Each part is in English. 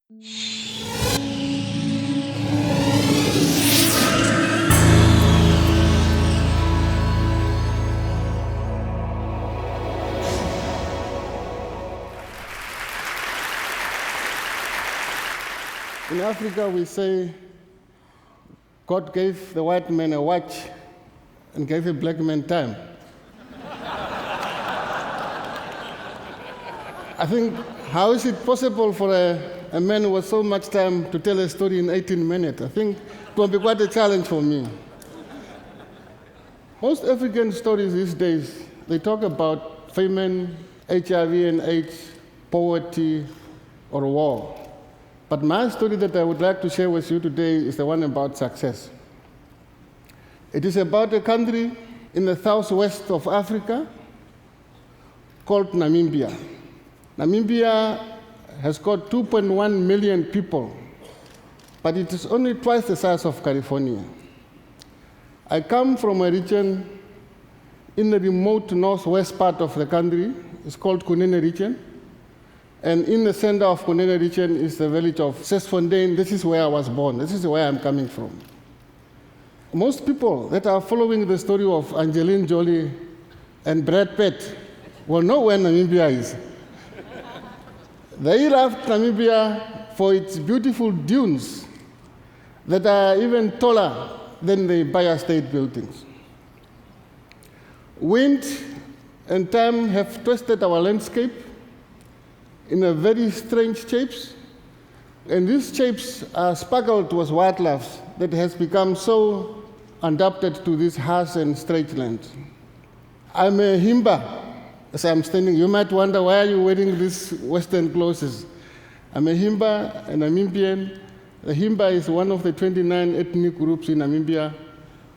In Africa, we say God gave the white man a watch and gave a black man time. I think, how is it possible for a man with so much time to tell a story in 18 minutes? I think it will be quite a challenge for me. Most African stories these days, they talk about famine, HIV and AIDS, poverty, or war. But my story that I would like to share with you today is the one about success. It is about a country in the southwest of Africa called Namibia. Namibia has got 2.1 million people, but it is only twice the size of California. I come from a region in the remote northwest part of the country. It's called Kunene region. And in the center of Kunene region is the village of Sesfontein. This is where I was born. This is where I'm coming from. Most people that are following the story of Angelina Jolie and Brad Pitt will know where Namibia is. They love Namibia for its beautiful dunes that are even taller than the Empire State Buildings. Wind and time have twisted our landscape in a very strange shapes, and these shapes are speckled with wildlife that has become so adapted to this harsh and straight land. I'm a Himba, as I'm standing. You might wonder, why are you wearing these Western clothes? I'm a Himba, a Namibian. The Himba is one of the 29 ethnic groups in Namibia.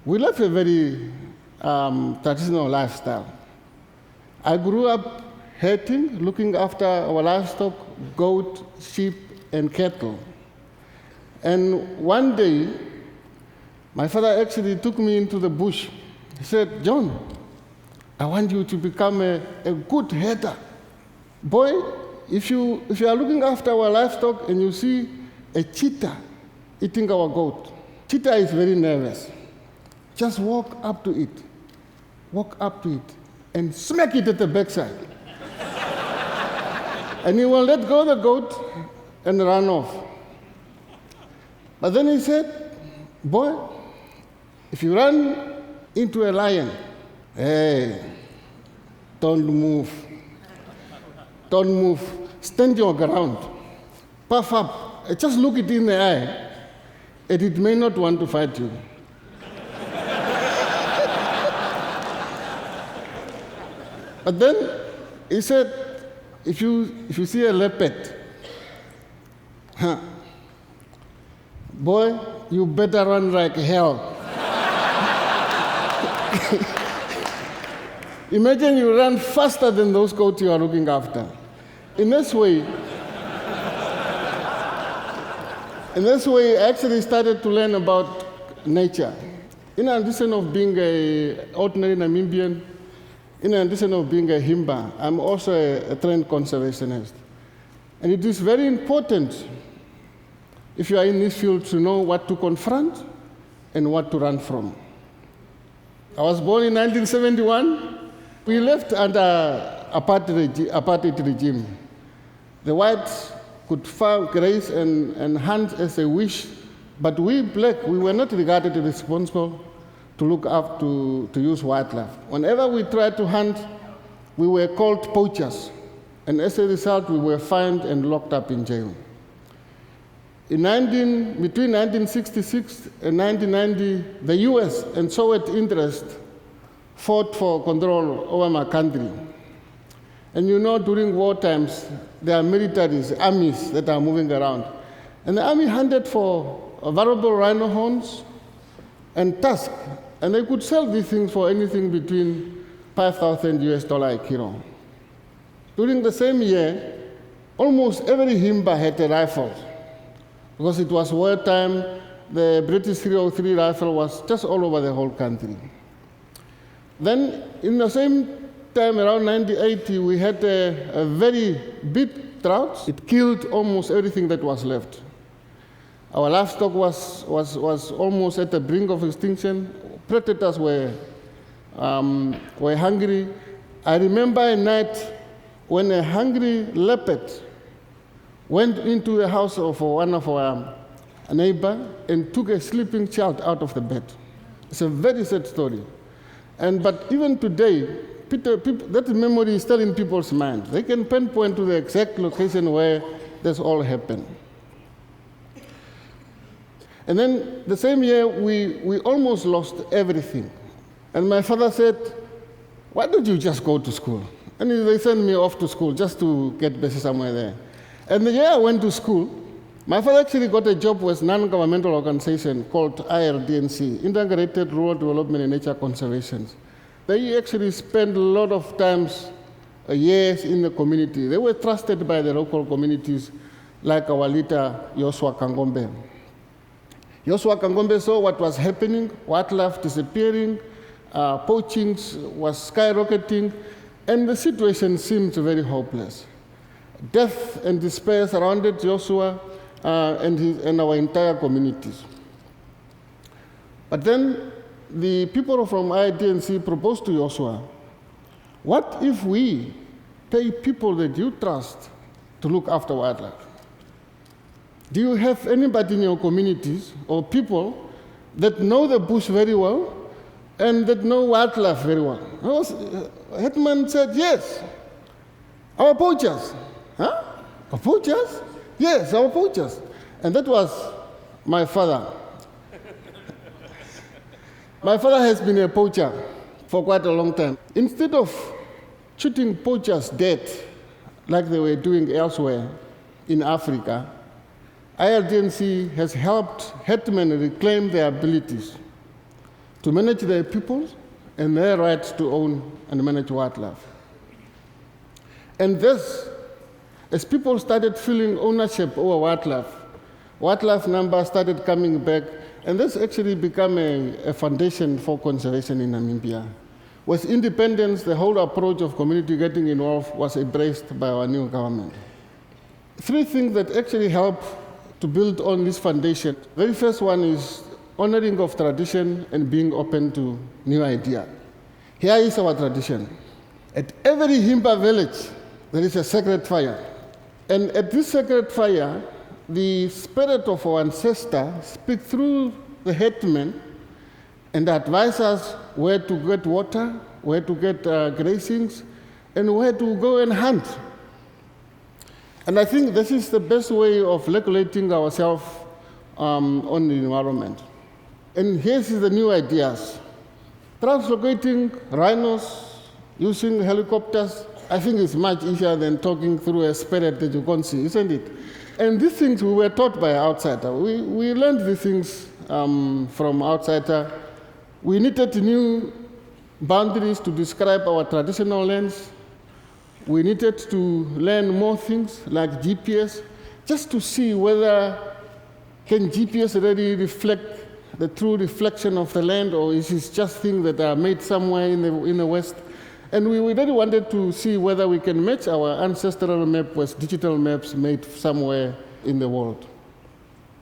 We live a very traditional lifestyle. I grew up herding, looking after our livestock, goat, sheep, and cattle. And one day, my father actually took me into the bush. He said, "John, I want you to become a good herder. Boy, if you are looking after our livestock and you see a cheetah eating our goat, cheetah is very nervous. Just walk up to it, and smack it at the backside. And he will let go of the goat and run off." But then he said, "Boy, if you run into a lion, hey, don't move. Stand your ground. Puff up. Just look it in the eye, and it may not want to fight you." But then he said, if you see a leopard, boy, you better run like hell. Imagine you run faster than those goats you are looking after. In this way, I actually started to learn about nature. In addition of being an ordinary Namibian, in addition of being a Himba, I'm also a trained conservationist. And it is very important, if you are in this field, to know what to confront and what to run from. I was born in 1971. We left under apartheid regime. The whites could farm, graze, and hunt as they wish, but we black, we were not regarded as responsible to look up to use wildlife. Whenever we tried to hunt, we were called poachers, and as a result, we were fined and locked up in jail. Between 1966 and 1990, the US and Soviet interest fought for control over my country. And you know, during war times, there are militaries, armies that are moving around. And the army hunted for valuable rhino horns and tusks, and they could sell these things for anything between $5,000 a kilo. During the same year, almost every Himba had a rifle. Because it was wartime, the British 303 rifle was just all over the whole country. Then, in the same time, around 1980, we had a very big droughts. It killed almost everything that was left. Our livestock was almost at the brink of extinction. Predators were hungry. I remember a night when a hungry leopard went into the house of one of our neighbor and took a sleeping child out of the bed. It's a very sad story. But even today, that memory is still in people's minds. They can pinpoint to the exact location where this all happened. And then the same year, we almost lost everything. And my father said, "Why don't you just go to school?" And they sent me off to school just to get busy somewhere there. And the year I went to school, my father actually got a job with a non-governmental organization called IRDNC, Integrated Rural Development and Nature Conservation. They actually spent a lot of times, years in the community. They were trusted by the local communities, like our leader, Joshua Kangombe. Joshua Kangombe saw what was happening, wildlife disappearing, poaching was skyrocketing, and the situation seemed very hopeless. Death and despair surrounded Joshua and our entire communities. But then the people from IDNC proposed to Joshua, what if we pay people that you trust to look after wildlife? Do you have anybody in your communities or people that know the bush very well and that know wildlife very well? Hetman said, yes, our poachers. Huh? Our poachers? Yes, our poachers. And that was my father. My father has been a poacher for quite a long time. Instead of shooting poachers dead like they were doing elsewhere in Africa, IRDNC has helped headmen reclaim their abilities to manage their people and their rights to own and manage wildlife. And this, as people started feeling ownership over wildlife numbers started coming back, and this actually became a foundation for conservation in Namibia. With independence, the whole approach of community getting involved was embraced by our new government. Three things that actually help to build on this foundation. The very first one is honoring of tradition and being open to new ideas. Here is our tradition. At every Himba village, there is a sacred fire. And at this sacred fire, the spirit of our ancestor speaks through the headman and advise us where to get water, where to get grazings, and where to go and hunt. And I think this is the best way of regulating ourselves on the environment. And here's the new ideas. Translocating rhinos using helicopters, I think it's much easier than talking through a spirit that you can't see, isn't it? And these things we were taught by outsider. We learned these things from outsider. We needed new boundaries to describe our traditional lands. We needed to learn more things like GPS, just to see whether can GPS really reflect the true reflection of the land, or is it just things that are made somewhere in the West? And we really wanted to see whether we can match our ancestral map with digital maps made somewhere in the world.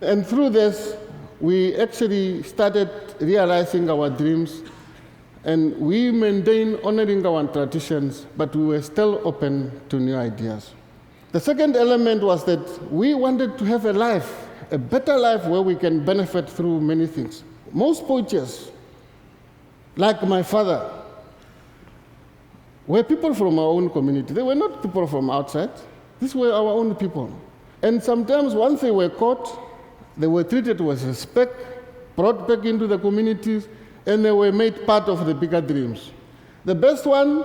And through this, we actually started realizing our dreams, and we maintained honoring our traditions, but we were still open to new ideas. The second element was that we wanted to have a life, a better life where we can benefit through many things. Most poachers, like my father, were people from our own community. They were not people from outside. These were our own people. And sometimes once they were caught, they were treated with respect, brought back into the communities, and they were made part of the bigger dreams. The best one,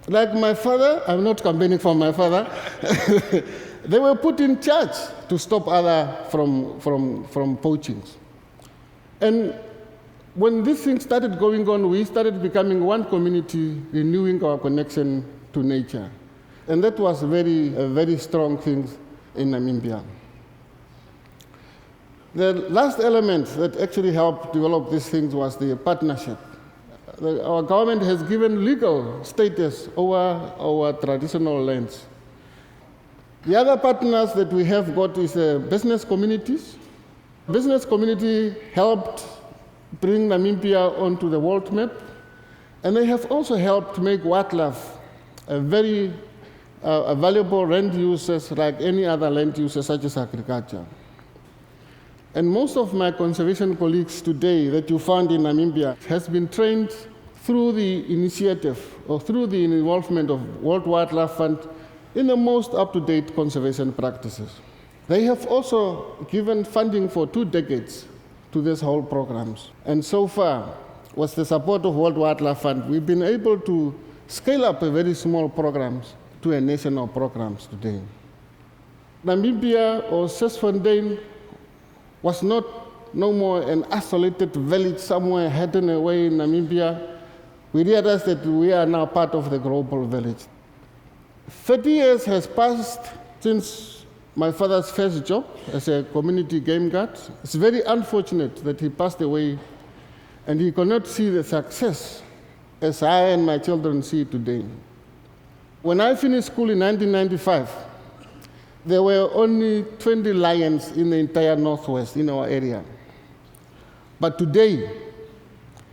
like my father, I'm not campaigning for my father, they were put in charge to stop others from poaching. And when this thing started going on, we started becoming one community, renewing our connection to nature. And that was a very strong thing in Namibia. The last element that actually helped develop these things was the partnership. Our government has given legal status over our traditional lands. The other partners that we have got is business communities. Business community helped bring Namibia onto the world map, and they have also helped make wildlife a very valuable land uses like any other land uses such as agriculture. And most of my conservation colleagues today that you found in Namibia has been trained through the initiative or through the involvement of World Wildlife Fund in the most up-to-date conservation practices. They have also given funding for 2 decades to these whole programs. And so far, with the support of World Wildlife Fund, we've been able to scale up a very small programs to a national programs today. Namibia or Sesfontein was no more an isolated village somewhere hidden away in Namibia. We realized that we are now part of the global village. 30 years has passed since my father's first job as a community game guard. It's very unfortunate that he passed away and he could not see the success as I and my children see today. When I finished school in 1995, there were only 20 lions in the entire Northwest in our area. But today,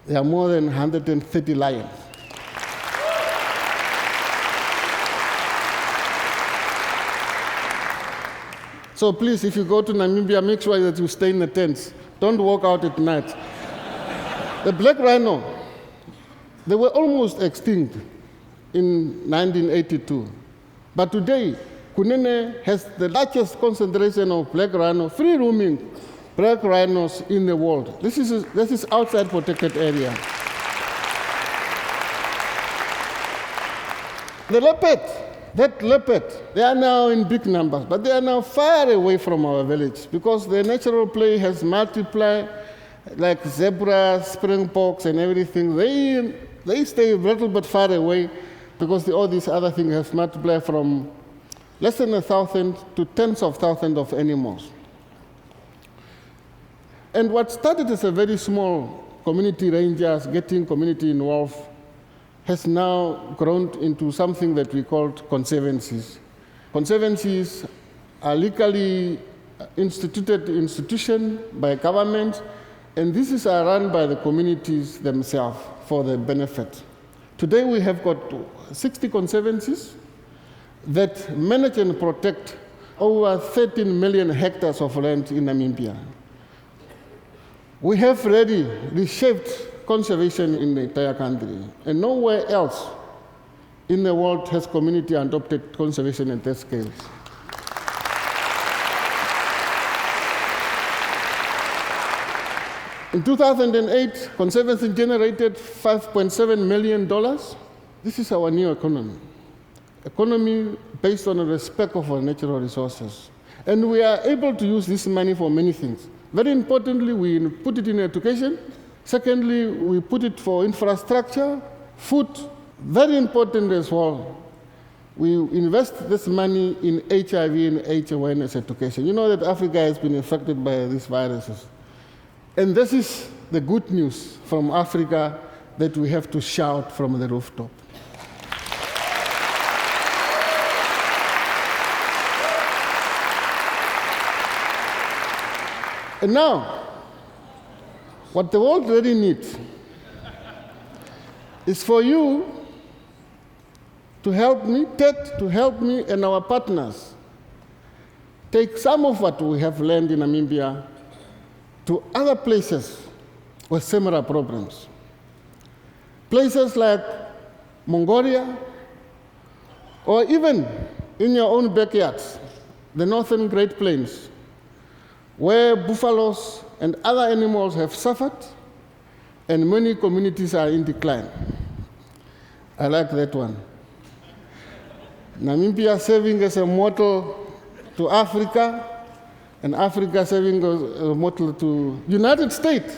there are more than 130 lions. So please, if you go to Namibia, make sure that you stay in the tents. Don't walk out at night. The black rhino, they were almost extinct in 1982. But today, Kunene has the largest concentration of black rhino, free roaming black rhinos in the world. This is outside protected area. The leopard, they are now in big numbers, but they are now far away from our village because their natural prey has multiplied, like zebras, springboks, and everything. They stay a little bit far away because all these other things have multiplied from less than 1,000 to tens of thousands of animals. And what started as a very small community rangers getting community involved has now grown into something that we call conservancies. Conservancies are legally instituted institutions by government, and these are run by the communities themselves for their benefit. Today we have got 60 conservancies that manage and protect over 13 million hectares of land in Namibia. We have already reshaped conservation in the entire country, and nowhere else in the world has community adopted conservation at that scale. In 2008, conservancy generated $5.7 million. This is our new economy. Economy based on the respect of our natural resources. And we are able to use this money for many things. Very importantly, we put it in education. Secondly, we put it for infrastructure, food. Very important as well. We invest this money in HIV and AIDS awareness education. You know that Africa has been affected by these viruses. And this is the good news from Africa that we have to shout from the rooftop. And now, what the world really needs is for you to help me, Ted, to help me and our partners take some of what we have learned in Namibia to other places with similar problems. Places like Mongolia, or even in your own backyards, the northern Great Plains, where buffaloes and other animals have suffered and many communities are in decline. I like that one. Namibia serving as a model to Africa, and Africa serving as a model to United States.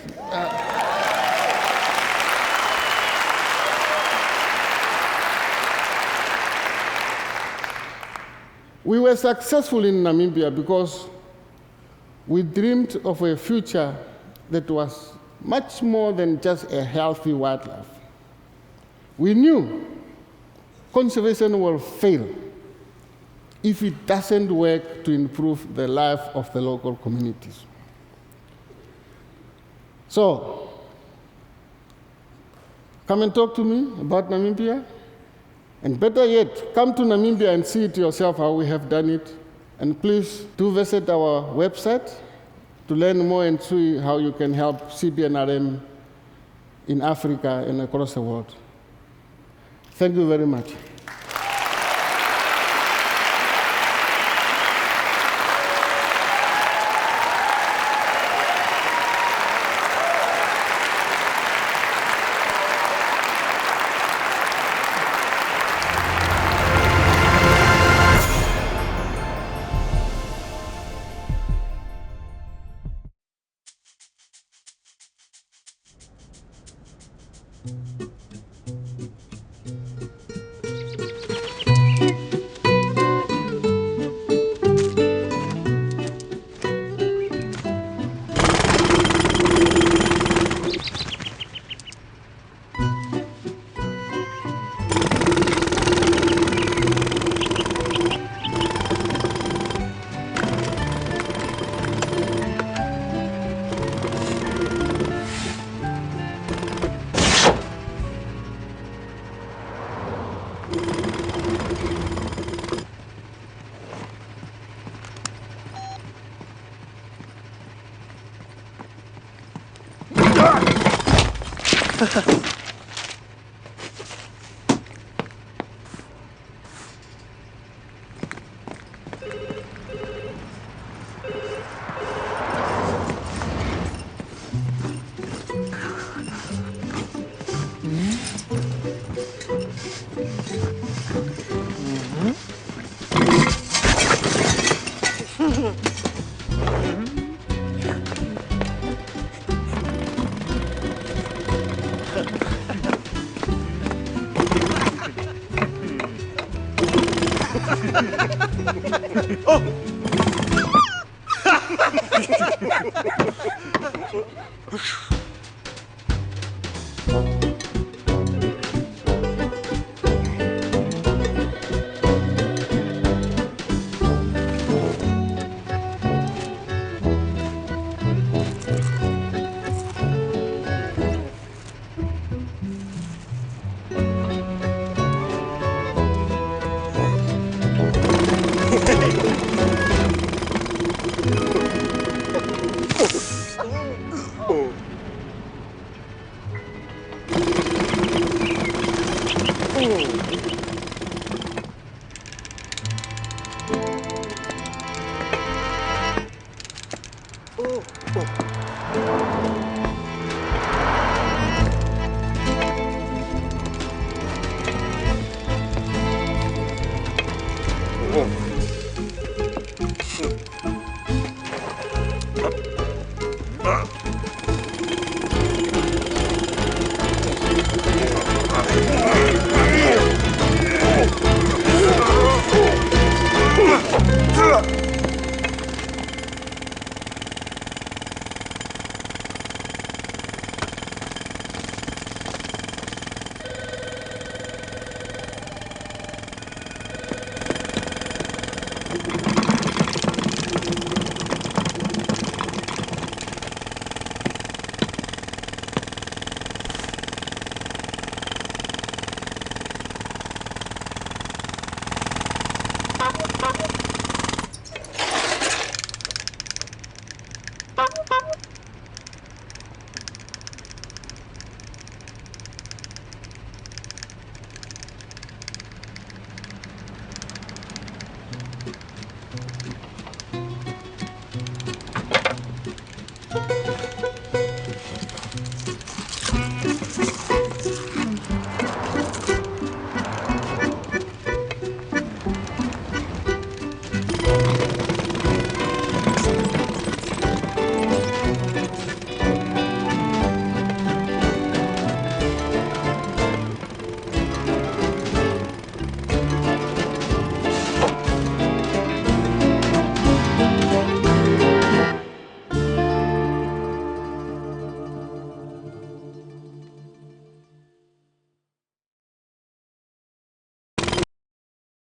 We were successful in Namibia because we dreamed of a future that was much more than just a healthy wildlife. We knew conservation will fail if it doesn't work to improve the life of the local communities. So, come and talk to me about Namibia. And better yet, come to Namibia and see it yourself how we have done it. And please do visit our website to learn more and see how you can help CBNRM in Africa and across the world. Thank you very much.